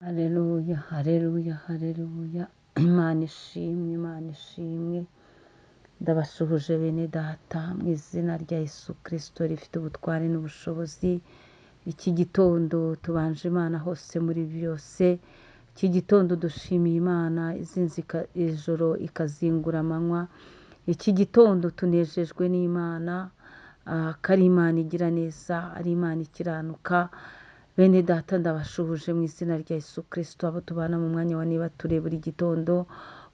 Haleluya, haleluya, haleluya. Imana ishimwe, Imana ishimwe. Ndabasuhuje bene data mu izina rya Yesu Kristo rifite ubutware n'ubushobozi. Iki gitondo tubanje Imana hose muri byose. Iki gitondo dushimiye Imana izinzika ijoro ikazingura amanywa. Iki gitondo tunejejwe n'Imana, ko ari Imana igira neza, ari Imana ikiranuka. Bene data ndabashuhuje mu izina rya Yesu Kristo, abo tubana mu mwanya wa niba ture buri gitondo.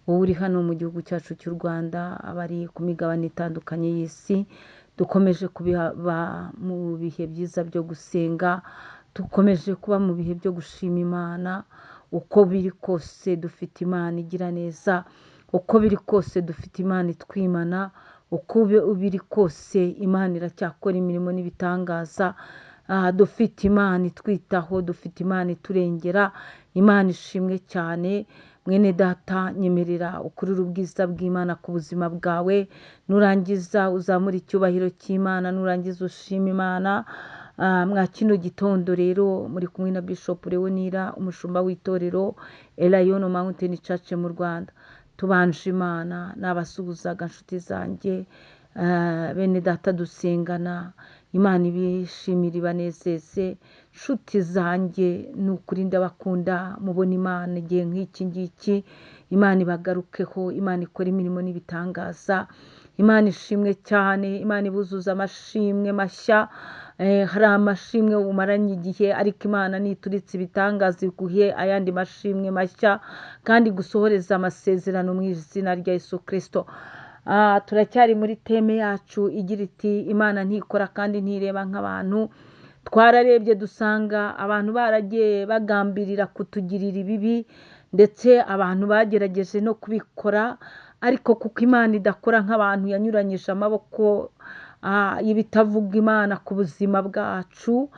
Wowe uri hano mu gihugu cyacu cy'u Rwanda, abari ku migabane itandukanye y'isi, dukomeje kuba mu bihe byiza byo gusenga, dukomeje kuba mu bihe byo gushima Imana. Uko biri kose dufite Imana igira neza, uko biri kose dufite Imana itwimana, uko biri kose Imana iracyakora imirimo n'ibitangaza. Dufite Imana itwitaho, dufite Imana iturengera. Imana ishimwe cyane. Mwene data nyemerera ukurira ubwiza bw'Imana ku buzima bwawe, nurangiza uzamura icyubahiro cy'Imana, nurangiza ushima Imana. Mwa kino gitondo rero muri kumwe na Bishop Leonira, umushumba w'itorero Elayono Mountain Church mu Rwanda. Tubanje Imana, nabasuhuzaga inshuti zanjye, bene data dusengana. Imana ibishimira ibanezeze. Nshuti zanjye ni ukuri ndabakunda, mubona Imana igihe nk'iki ngiki. Imana ibagarukeho, Imana ikora imirimo n'ibitangaza. Imana ishimwe cyane, Imana ibuzuza amashimwe mashya. Hari amashimwe umaranye igihe, ariko Imana nituritse ibitangaza iguhe ayandi mashimwe mashya, kandi gusohoreza amasezerano mu izina rya Yesu Kristo. Turacyari muri teme yacu igira iti Imana ntikora kandi ntireba nk'abantu. Twararebye dusanga abantu baragiye bagambirira kutugirira ibibi, ndetse abantu bagerageje no kubikora, ariko kuko Imana idakora nk'abantu yanyuranyije amaboko y'ibitavuga Imana ku buzima bwacu.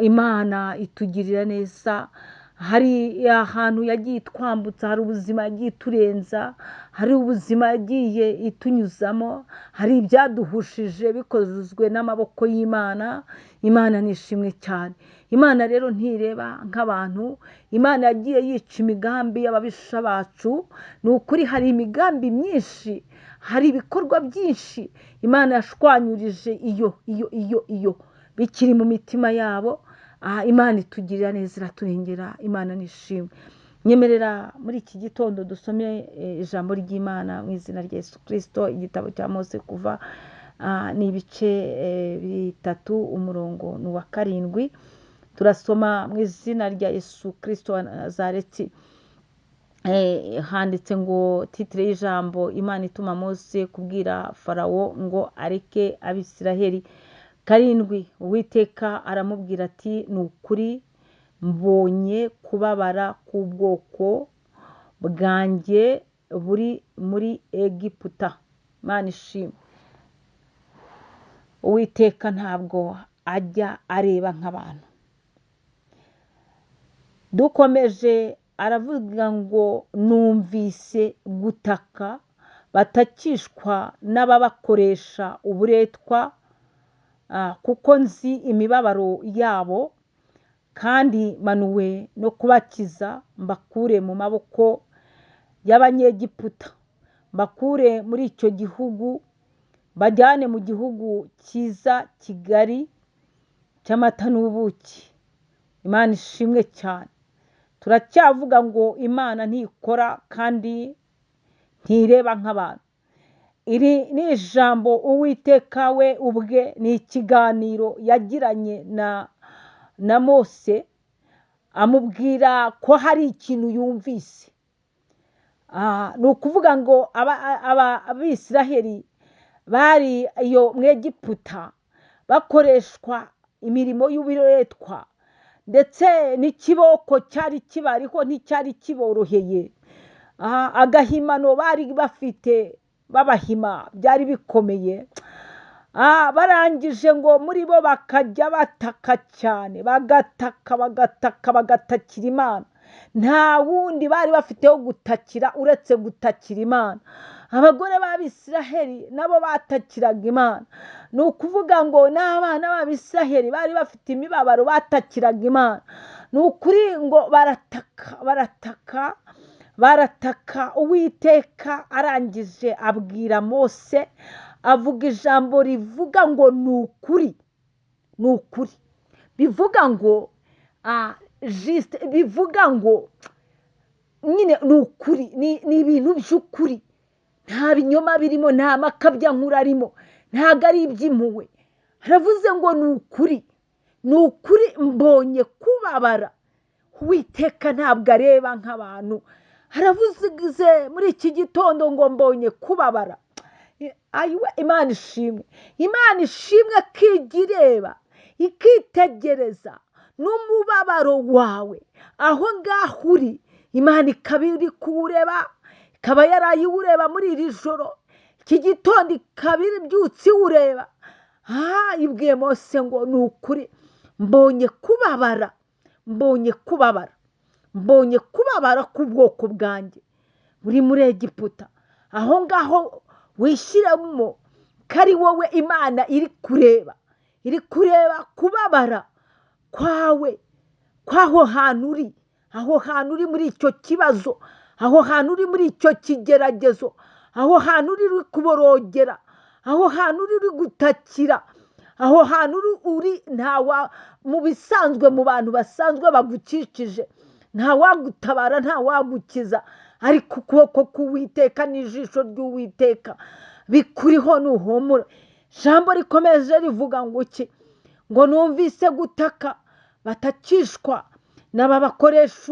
Imana itugirira neza. Hari ahantu yagiye itwambutsa, hari ubuzima yagiye iturenza, hari ubuzima yagiye itunyuzamo, hari ibyaduhushije bikozwe n'amaboko y'Imana. Imana nishimwe cyane. Imana rero ntireba nk'abantu. Imana yagiye yica imigambi y'ababisha bacu. Ni ukuri hari imigambi myinshi, hari ibikorwa byinshi Imana yashwanyurije iyo bikiri mu mitima yabo. Imana itugirira neza, iraturengera. Imana nishimwe. Nyemerera muri iki gitondo dusome ijambo ry'Imana mu izina rya Yesu Kristo, igitabo cya Mose kuva ni ibice 3, umurongo ni uwa 7. Turasoma mu izina rya Yesu Kristo wa Nazareti. Handitse ngo titire y'ijambo, Imana ituma Mose kubwira Farawo ngo areke Abisiraheli. 7. Uwiteka aramubwira ati ni ukuri mbonye kubabara k'ubwoko bwanjye buri muri Egiputa. Imana ishimwe. Uwiteka ntabwo ajya areba nk'abantu. Dukomeje aravuga ngo numvise gutaka batakishwa n'ababakoresha uburetwa, kuko nzi imibabaro yabo, kandi manuwe no kubakiza mbakure mu maboko y'Abanyegiputa, mbakure muri icyo gihugu, bajyane mu gihugu cyiza kigari cy'amata n'ubuki. Imana ishimwe cyane. Turacyavuga ngo Imana ntikora kandi ntireba nk'abantu. Iri ni ijambo Uwiteka we ubwe, ni ikiganiro yagiranye na Mose, amubwira ko hari ikintu yumvise. Ni ukuvuga ngo Abisiraheli bari iyo mu Egiputa bakoreshwa imirimo y'uburetwa, ndetse n'ikiboko cyari kibariho nticyari kiboroheye. Agahimano bari bafite babahima byari bikomeye. Barangije ngo muri bo bakajya bataka cyane, bagatakira Imana. Nta wundi bari bafite wo gutakira uretse gutakira Imana. Abagore b'Abisiraheli nabo batakiraga Imana. Ni ukuvuga ngo n'abana b'Abisiraheli bari bafite imibabaro batakiraga Imana. ni ukuri ngo barataka Uwiteka arangije abwira Mose avuga ijambo rivuga ngo ni ukuri bivuga ngo bivuga ngo nyine ni ukuri ni ibintu by'ukuri nta binyoma birimo nta makabyankuru arimo ntabwo ari iby'impuhwe haravuze ngo ni ukuri mbonye kubabara Uwiteka ntabwo areba nk'abantu haravuze muri iki gitondo ngo mbonye kubabara ayiwe Imana ishimwe ko ijya ireba ikitegereza n'umubabaro wawe aho ngaho uri Imana ikaba iri kuwureba ikaba yarayiwureba muri iri joro iki gitondo ikaba ibyutse iwureba ibwiye Mose ngo ni ukuri mbonye kubabara k'ubwoko bwanjye buri muri Egiputa aho ngaho wishyiramo ko ari wowe Imana iri kureba kubabara kwawe kw'aho hantu uri muri icyo kibazo aho hantu uri muri icyo kigeragezo aho hantu uri kuborogera aho hantu uri gutakira aho hantu uri mu bisanzwe mu bantu basanzwe bagukikije nta wagutabara nta wagukiza ariko ukuboko k'Uwiteka n'ijisho ry'Uwiteka bikuriho nuhumura ijambo rikomeje rivuga ngo iki ngo numvise gutaka batakishwa n'ababakoresha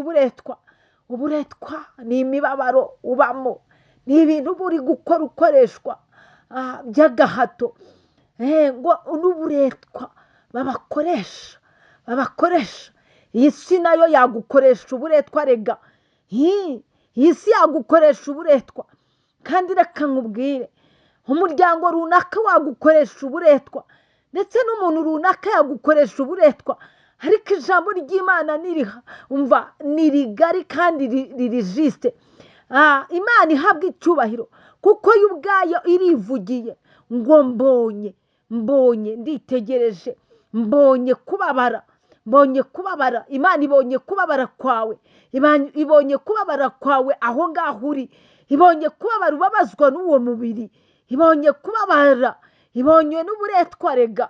uburetwa ni imibabaro ubamo ni ibintu buri gukora ukoreshwa by'agahato ngo n'uburetwa babakoresha iyi si nayo yagukoresha uburetwa rega iyi si yagukoresha uburetwa kandi reka nkubwire umuryango runaka wagukoresha uburetwa ndetse n'umuntu runaka yagukoresha uburetwa ariko ijambo ry'Imana ni rigari kandi ririjiste Imana ihabwa icyubahiro kuko yo ubwayo irivugiye ngo mbonye nditegereje mbonye kubabara Imana ibonye kubabara kwawe ibonye kubabara kwawe aho ngaho uri ibonye kubabara ubabazwa n'uwo mubiri ibonye kubabara ibonye n'uburetwa rega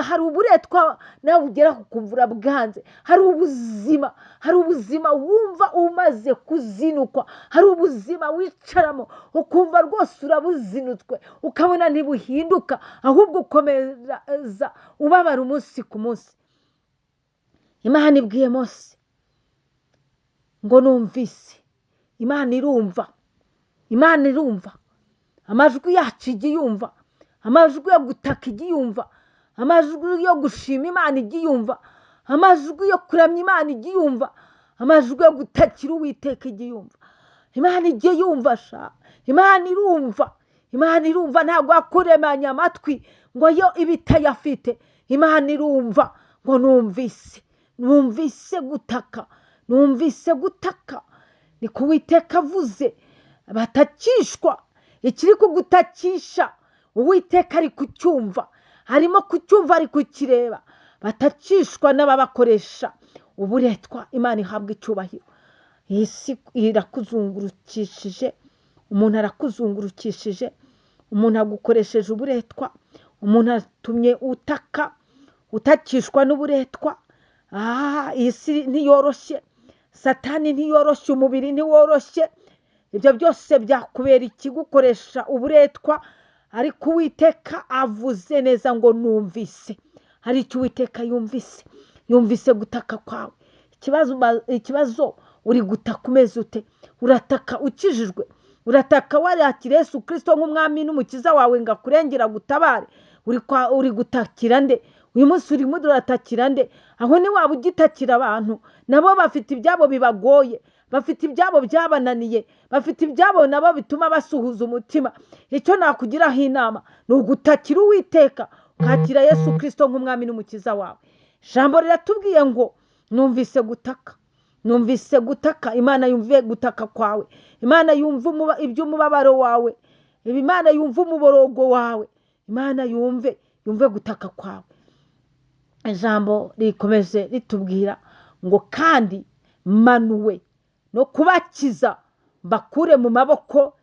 hari uburetwa nawe ugera kukumvura bwanze hari ubuzima wumva umaze kuzinukwa hari ubuzima wicaramo ukumva rwose urabuzinutswe ukabona ntibuhinduka ahubwo ukomeza ubabara umunsi ku munsi Imana ibwiye Mose ngo numvise Imana irumva amajwi yacu ijya yumva amajwi yo gutaka ijya yumva amajwi yo gushima Imana ijya yumva amajwi yo kuramya Imana ijya yumva amajwi yo gutakira Uwiteka ijya yumva Imana ijya yumva Imana irumva ntabwo yakuremanya amatwi ngo yo ibitayafite Imana irumva ngo numvise gutaka ni ku Uwiteka avuze batakishwa ikiri kugutakisha Uwiteka ari kucyumva arimo kucyumva ari kukireba batakishwa n'ababakoresha uburetwa Imana ihabwa icyubahiro iyi si irakuzungurukishije umuntu arakuzungurukishije umuntu agukoresheje uburetwa umuntu atumye utakishwa n'uburetwa iyi si ntiyoroshye Satani ntiyoroshye umubiri ntiworoshye ibyo byose byakubera ikigukoresha uburetwa ariko Uwiteka avuze neza ngo numvise hari icyo Uwiteka yumvise gutaka kwawe ikibazo uri gutaka umeze ute urataka ukijijwe urataka warakira Yesu Kristo nk'umwami n'umukiza wawe ngo akurengera gutabare uri gutakira nde uyu munsi urimo uratakira nde aho ni waba ugitakira abantu nabo bafite ibyabo bibagoye bafite ibyabo byabananiye bafite ibyabo nabo bituma basuhuza umutima icyo nakugiraho inama ni ugutakira Uwiteka ukakira Yesu Kristo nk'umwami n'umukiza wawe ijambo riratubwiye ngo numvise gutaka Imana yumve gutaka kwawe Imana yumva iby'umubabaro wawe Imana yumva umuborogo wawe Imana yumve gutaka kwawe ijambo rikomeje ritubwira ngo kandi manuwe no kubakiza bakure mu maboko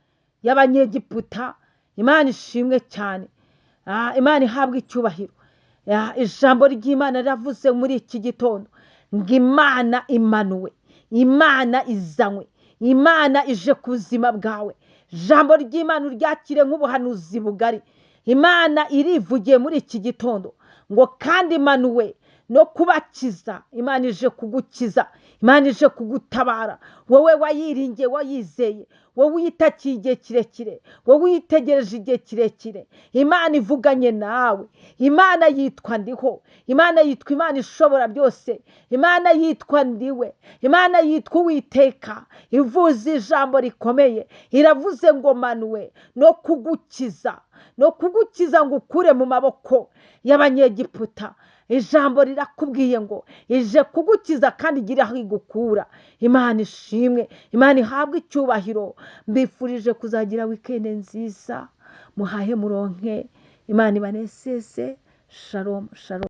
y'abanyegiputa. Imana ishimwe cyane, Imana ihabwa icyubahiro. Ijambo ry'Imana riravuze muri iki gitondo ngo Imana imanuwe, Imana izanywe, Imana ije ku buzima bwawe. Ijambo ry'Imana uryakire nk'ubuhanuzi bugari. Imana irivugiye muri iki gitondo ngo kandi imanuwe no kubakiza. Imana ije kugukiza, Imana ije kugutabara, wowe wayiringiye, wayizeye, wowe uyitakiye igihe kirekire, wowe uyitegereje igihe kirekire. Imana ivuganye nawe. Imana yitwa Ndiho, Imana yitwa Imana ishobora byose, Imana yitwa Ndiwe, Imana yitwa Uwiteka. Ivuze ijambo rikomeye, iravuze ngo manuwe no kugukiza, no kugukiza ngo ukure mu maboko y'abanyegiputa. Ijambo rirakubwiye ngo ije kugukiza kandi igira aho igukura. Imana ishimwe, Imana ihabwe icyubahiro. Mbifurije kuzagira wikendi nziza, muhahe muronke, Imana ibaneseze. Shalom, shalom.